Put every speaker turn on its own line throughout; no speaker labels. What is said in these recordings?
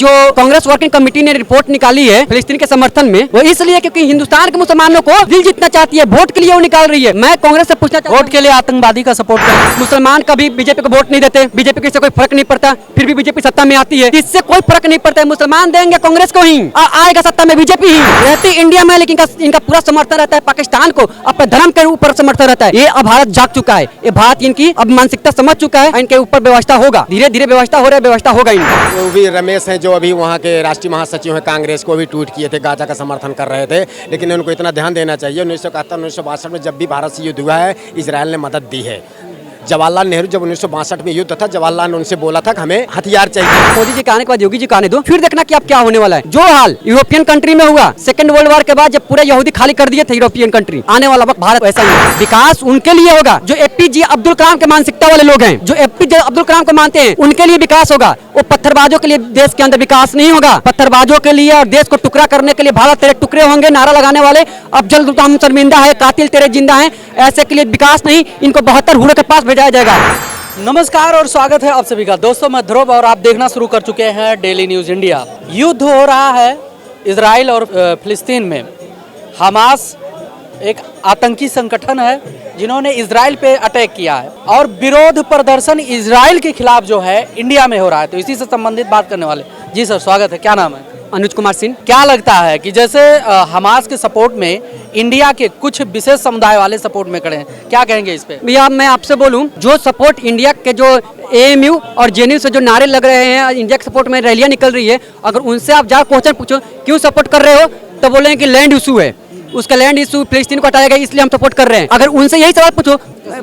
जो Congress working committee ने report निकाली है फिलिस्तीन के समर्थन में, वो इसलिए क्योंकि हिंदुस्तान के मुसलमानों को दिल जीतना चाहती है, वोट के लिए वो निकाल रही है। मैं कांग्रेस से पूछना चाहता हूं,
वोट के लिए आतंकवादी का सपोर्ट कर,
मुसलमान कभी बीजेपी को वोट नहीं देते, बीजेपी को इससे कोई फर्क नहीं पड़ता, फिर भी बीजेपी सत्ता में आती है, इससे कोई फर्क नहीं पड़ता है। मुसलमान देंगे कांग्रेस को ही, आएगा सत्ता में बीजेपी ही। रहती इंडिया में लेकिन इनका पूरा समर्थन रहता है पाकिस्तान को, अपने धर्म के ऊपर समर्थन रहता है। ये अब भारत जाग चुका है, ये भारत इनकी अब मानसिकता समझ चुका है, इनके ऊपर व्यवस्था होगा, धीरे धीरे व्यवस्था हो रहा है, व्यवस्था होगा इनका।
वो भी रमेश हैं जो अभी वहाँ के राष्ट्रीय महासचिव हैं कांग्रेस को भी ट्वीट किए थे, गाजा का समर्थन कर रहे थे, लेकिन उनको इतना ध्यान देना चाहिए 1971-1962 में जब भी भारत से युद्ध हुआ है इजराइल ने मदद दी है। जवाहरलाल नेहरू जब 1962 में युद्ध था, जवाहरलाल ने उनसे बोला था कि हमें हथियार चाहिए।
मोदी जी के आने के बाद योगी जी को आने दो, फिर देखना कि अब क्या होने वाला है। जो हाल यूरोपियन कंट्री में हुआ सेकंड वर्ल्ड वॉर के बाद, जब पूरे यहूदी खाली कर दिए थे यूरोपियन कंट्री, आने वाला वक्त भारत ऐसा ही है। विकास उनके लिए होगा जो एपीजे अब्दुल कलाम के मानसिकता वाले लोग हैं, जो एपीजे अब्दुल कलाम को मानते हैं, उनके लिए विकास होगा। वो पत्थरबाजों के लिए देश के अंदर विकास नहीं होगा। पत्थरबाजों के लिए और देश को टुकड़ा करने के लिए भारत तेरे टुकड़े होंगे नारा लगाने वाले, अब जल्द हम शर्मिंदा है, कातिल तेरे जिंदा है, ऐसे के लिए विकास नहीं, इनको 72 हुरों के पास भेजा जाएगा।
नमस्कार और स्वागत है आप सभी का। दोस्तों मैं ध्रुव और आप देखना शुरू कर चुके हैं डेली न्यूज इंडिया। युद्ध हो रहा है इजराइल और फिलिस्तीन में। हमास एक आतंकी संगठन है जिन्होंने इजराइल पे अटैक किया है और विरोध प्रदर्शन इजराइल के खिलाफ जो है इंडिया में हो रहा है, तो इसी से संबंधित बात करने वाले। जी सर, स्वागत है। क्या नाम है?
अनुज कुमार सिंह।
क्या लगता है कि जैसे हमास के सपोर्ट में इंडिया के कुछ विशेष समुदाय वाले सपोर्ट में खड़े हैं, क्या कहेंगे इस पे?
भैया मैं आपसे बोलूं, जो सपोर्ट इंडिया के जो एएमयू और जेएनयू से जो नारे लग रहे हैं, इंडिया के सपोर्ट में रैलियां निकल रही है, अगर उनसे आप जाकर क्वेश्चन पूछो क्यों सपोर्ट कर रहे हो, तो बोलेंगे कि लैंड इशू है, उसका लैंड इशू फिलिस्तीन को हटाया गया इसलिए हम सपोर्ट कर रहे हैं। अगर उनसे यही सवाल पूछो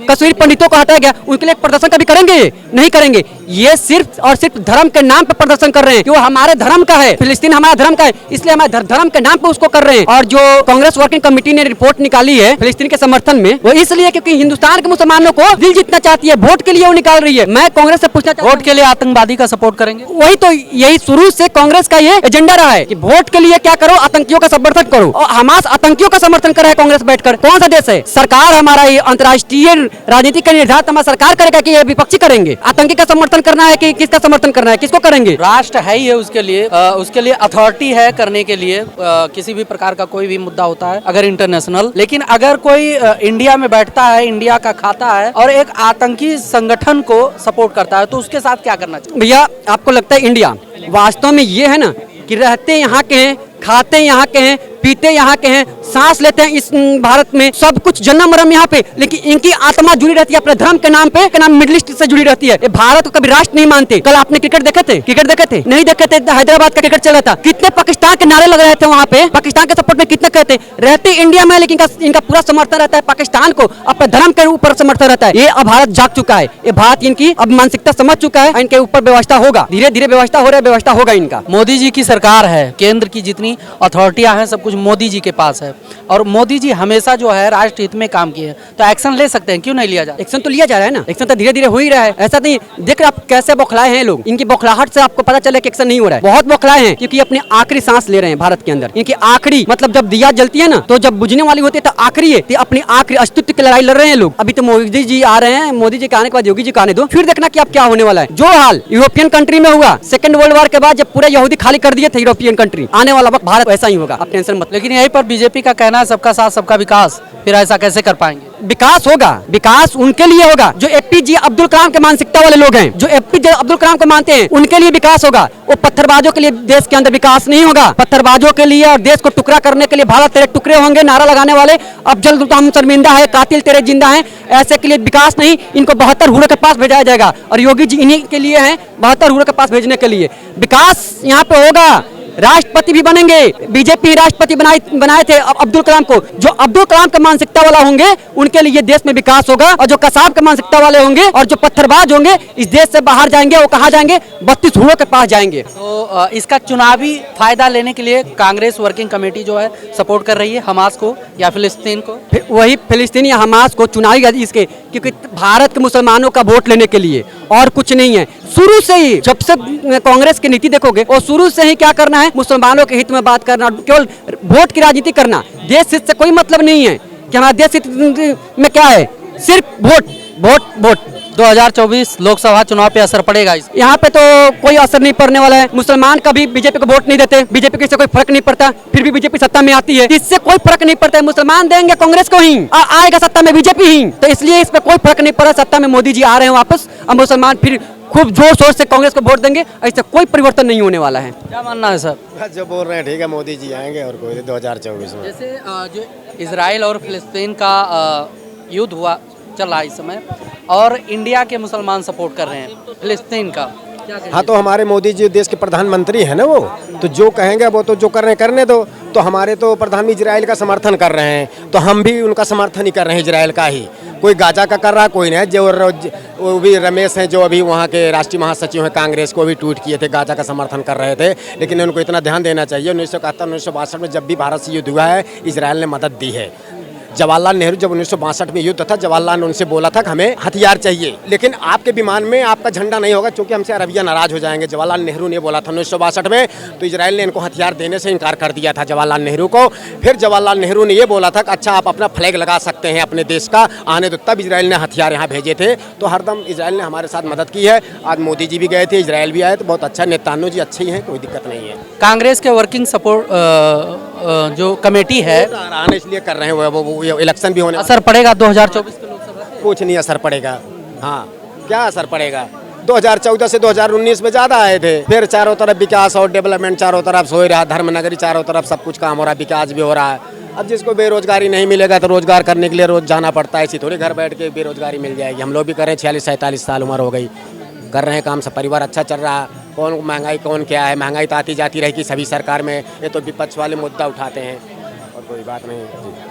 कश्मीर पंडितों को हटाया गया, उनके लिए प्रदर्शन कभी करेंगे? नहीं करेंगे। ये सिर्फ और सिर्फ धर्म के नाम पे प्रदर्शन कर रहे हैं कि वो हमारे धर्म का है, फिलिस्तीन हमारा धर्म का है, इसलिए हमारे धर्म के नाम पे उसको कर रहे हैं। और जो कांग्रेस वर्किंग कमेटी ने रिपोर्ट निकाली है फिलिस्तीन के समर्थन में, वो इसलिए क्योंकि हिंदुस्तान के मुसलमानों को दिल जीतना चाहती है, वोट के लिए वो निकाल रही है। मैं कांग्रेस से पूछना चाहता हूं,
वोट के लिए आतंकवादी का सपोर्ट करेंगे?
वही तो, यही शुरू से कांग्रेस का ये एजेंडा रहा है कि वोट के लिए क्या करो, आतंकियों का समर्थन करो। और हमास आतंकियों का समर्थन कर रहा है कांग्रेस बैठकर। कौन सा देश है? सरकार हमारा अंतर्राष्ट्रीय राजनीति का निर्धारित हमारा सरकार करेगा कि ये विपक्षी करेंगे? आतंकी का समर्थन करना है कि किसका समर्थन करना है, किसको करेंगे?
राष्ट्र है ही है, उसके लिए अथॉरिटी है करने के लिए किसी भी प्रकार का कोई भी मुद्दा होता है अगर इंटरनेशनल। लेकिन अगर कोई इंडिया में बैठता है, इंडिया का खाता है और एक आतंकी संगठन को सपोर्ट करता है, तो उसके साथ क्या करना चाहिए?
भैया आपको लगता है इंडिया वास्तव में ये है ना कि रहते यहाँ के हैं, खाते यहाँ के हैं, पीते यहाँ के हैं, सांस लेते हैं इस भारत में, सब कुछ जन्म मरम यहाँ पे, लेकिन इनकी आत्मा जुड़ी रहती है अपने धर्म के नाम पे, नाम मिडिल ईस्ट से जुड़ी रहती है। ये भारत को कभी राष्ट्र नहीं मानते। कल आपने क्रिकेट देखे थे? क्रिकेट देखे थे? नहीं देखे थे? हैदराबाद का क्रिकेट चल रहा था, कितने पाकिस्तान के नारे लग रहे थे वहाँ पे, पाकिस्तान के सपोर्ट में कितने कहते। रहते इंडिया में लेकिन इनका पूरा समर्थन रहता है पाकिस्तान को, अपने धर्म के ऊपर समर्थन रहता है। ये अब भारत जाग चुका है, ये भारत इनकी अब मानसिकता समझ चुका है, इनके ऊपर व्यवस्था होगा, धीरे धीरे व्यवस्था हो रहा है, व्यवस्था होगा इनका।
मोदी जी की सरकार है, केंद्र की जितनी अथॉरिटियां हैं सब कुछ मोदी जी के पास है और मोदी जी हमेशा जो है राष्ट्र हित में काम किए हैं, तो एक्शन ले सकते हैं, क्यों नहीं लिया जा?
एक्शन तो लिया जा रहा है ना, एक्शन तो धीरे धीरे हो ही रहा है। ऐसा नहीं देख रहे आप कैसे बौखलाए हैं लोग, इनकी बौखलाहट से आपको पता चले कि एक्शन नहीं हो रहा है। बहुत बौखलाए हैं क्योंकि अपने आखिरी सांस ले रहे हैं भारत के अंदर। इनकी आखिरी मतलब जब दिया जलती है ना, तो जब बुझने वाली होती है तो आखिरी है, तो अपनी आखिरी अस्तित्व की लड़ाई लड़ रहे हैं लोग। अभी तो मोदी जी आ रहे हैं, मोदी जी के आने के बाद योगी जी को आने दो, फिर देखना कि अब क्या होने वाला है। जो हाल यूरोपियन कंट्री में हुआ सेकंड वर्ल्ड वॉर के बाद, जब पूरे यहूदी खाली कर दिए थे यूरोपियन कंट्री, आने वाला वक्त भारत ऐसा ही होगा, आप टेंशन मत।
लेकिन यहीं पर बीजेपी का कहना है सबका साथ सबका विकास, फिर ऐसा कैसे कर पाएंगे?
विकास होगा, विकास उनके लिए होगा जो एपीजे अब्दुल कलाम के मानसिकता वाले लोग हैं, जो एपीजे अब्दुल कलाम को मानते हैं, उनके लिए विकास होगा। वो पत्थरबाजों के लिए देश के अंदर विकास नहीं होगा। पत्थरबाजों के लिए और देश को टुकड़ा करने के लिए भारत तेरे टुकड़े होंगे नारा लगाने वाले, अब जल्द हम शर्मिंदा है, कातिल तेरे जिंदा है, ऐसे के लिए विकास नहीं, इनको 72 हुरों के पास भेजा जाएगा। और योगी जी इन्हीं के लिए हैं, 72 हुरों के पास भेजने के लिए। विकास यहाँ पे होगा, राष्ट्रपति भी बनेंगे। बीजेपी राष्ट्रपति बनाए थे अब्दुल कलाम को, जो अब्दुल कलाम के मानसिकता वाला होंगे उनके लिए देश में विकास होगा। और जो कसाब के मानसिकता वाले होंगे और जो पत्थरबाज होंगे इस देश से बाहर जाएंगे, वो कहाँ जाएंगे? 32 हुरों के पास जाएंगे।
तो इसका चुनावी फायदा लेने के लिए कांग्रेस वर्किंग कमेटी जो है सपोर्ट कर रही है हमास को या फिलिस्तीन को?
वही फिलिस्तीन या हमास को चुनावी इसके, क्योंकि भारत के मुसलमानों का वोट लेने के लिए, और कुछ नहीं है। शुरू से ही जब से कांग्रेस की नीति देखोगे, और शुरू से ही क्या करना है, मुसलमानों के हित में बात करना, केवल वोट की राजनीति करना। देश हित से कोई मतलब नहीं है कि हमारा देश हित में क्या है, सिर्फ वोट वोट वोट।
2024 लोकसभा चुनाव पे असर पड़ेगा इस
यहाँ पे तो कोई असर नहीं पड़ने वाला है। मुसलमान कभी बीजेपी को वोट नहीं देते, बीजेपी के इससे कोई फर्क नहीं पड़ता, फिर भी बीजेपी सत्ता में आती है। इससे कोई फर्क नहीं पड़ता है, मुसलमान देंगे कांग्रेस को ही और आएगा सत्ता में बीजेपी ही। तो इसलिए इस पे कोई फर्क नहीं पड़ा। सत्ता में मोदी जी आ रहे हैं वापस, और मुसलमान फिर खूब जोर शोर से कांग्रेस को वोट देंगे। ऐसे कोई परिवर्तन नहीं होने वाला है।
क्या मानना है सर?
बस जो बोल रहे हैं ठीक है, मोदी जी आएंगे और कोई 2024 में।
जैसे जो इजराइल और फिलिस्तीन का युद्ध हुआ चल रहा है इस समय, और इंडिया के मुसलमान सपोर्ट कर रहे हैं फिलिस्तीन का, क्या कहेंगे?
हाँ, तो हमारे मोदी जी देश के प्रधानमंत्री हैं ना, वो तो जो कहेंगे वो तो जो कर रहे हैं करने दो। तो हमारे तो प्रधानमंत्री इजराइल का समर्थन कर रहे हैं, तो हम भी उनका समर्थन ही कर रहे हैं, इजराइल का ही। कोई गाजा का कर रहा है, कोई नहीं। जो वो भी रमेश हैं जो अभी वहाँ के राष्ट्रीय महासचिव हैं कांग्रेस को भी ट्वीट किए थे, गाजा का समर्थन कर रहे थे। लेकिन उनको इतना ध्यान देना चाहिए, 1971-1962 में जब भी भारत से युद्ध हुआ है, इजराइल ने मदद दी है। जवाहरलाल नेहरू जब 1962 में युद्ध था, जवाहरलाल ने उनसे बोला था कि हमें हथियार चाहिए, लेकिन आपके विमान में आपका झंडा नहीं होगा क्योंकि हमसे अरबिया नाराज हो जाएंगे। जवाहरलाल नेहरू ने बोला था 1962 में, तो इजराइल ने इनको हथियार देने से इनकार कर दिया था जवाहरलाल नेहरू को। फिर जवाहरलाल नेहरू ने ये बोला था कि अच्छा आप अपना फ्लैग लगा सकते हैं अपने देश का, आने दो, तब इजराइल ने हथियार यहाँ भेजे थे। तो हरदम इजराइल ने हमारे साथ मदद की है। आज मोदी जी भी गए थे, इजराइल भी आए, तो बहुत अच्छा। नेतान्याहू जी अच्छे ही हैं, कोई दिक्कत नहीं है।
कांग्रेस के वर्किंग सपोर्ट जो कमेटी है,
आने इसलिए कर रहे हैं, वो इलेक्शन भी होने,
असर पड़ेगा 2024 के लोकसभा पे?
कुछ नहीं असर पड़ेगा। हाँ, क्या असर पड़ेगा? 2014 से 2019 में ज़्यादा आए थे। फिर चारों तरफ विकास और डेवलपमेंट चारों तरफ हो रहा, धर्मनगरी चारों तरफ सब कुछ काम हो रहा, विकास भी हो रहा है। अब जिसको बेरोजगारी नहीं मिलेगा तो रोजगार करने के लिए रोज जाना पड़ता है, इसी थोड़ी घर बैठ के बेरोजगारी मिल जाएगी। हम लोग भी कर रहे हैं, 46-47 साल उम्र हो गई, कर रहे हैं काम, सब परिवार अच्छा चल रहा है। कौन महंगाई कौन क्या है, महंगाई तो आती जाती रहेगी सभी सरकार में, ये तो विपक्ष वाले मुद्दा उठाते हैं और कोई बात नहीं।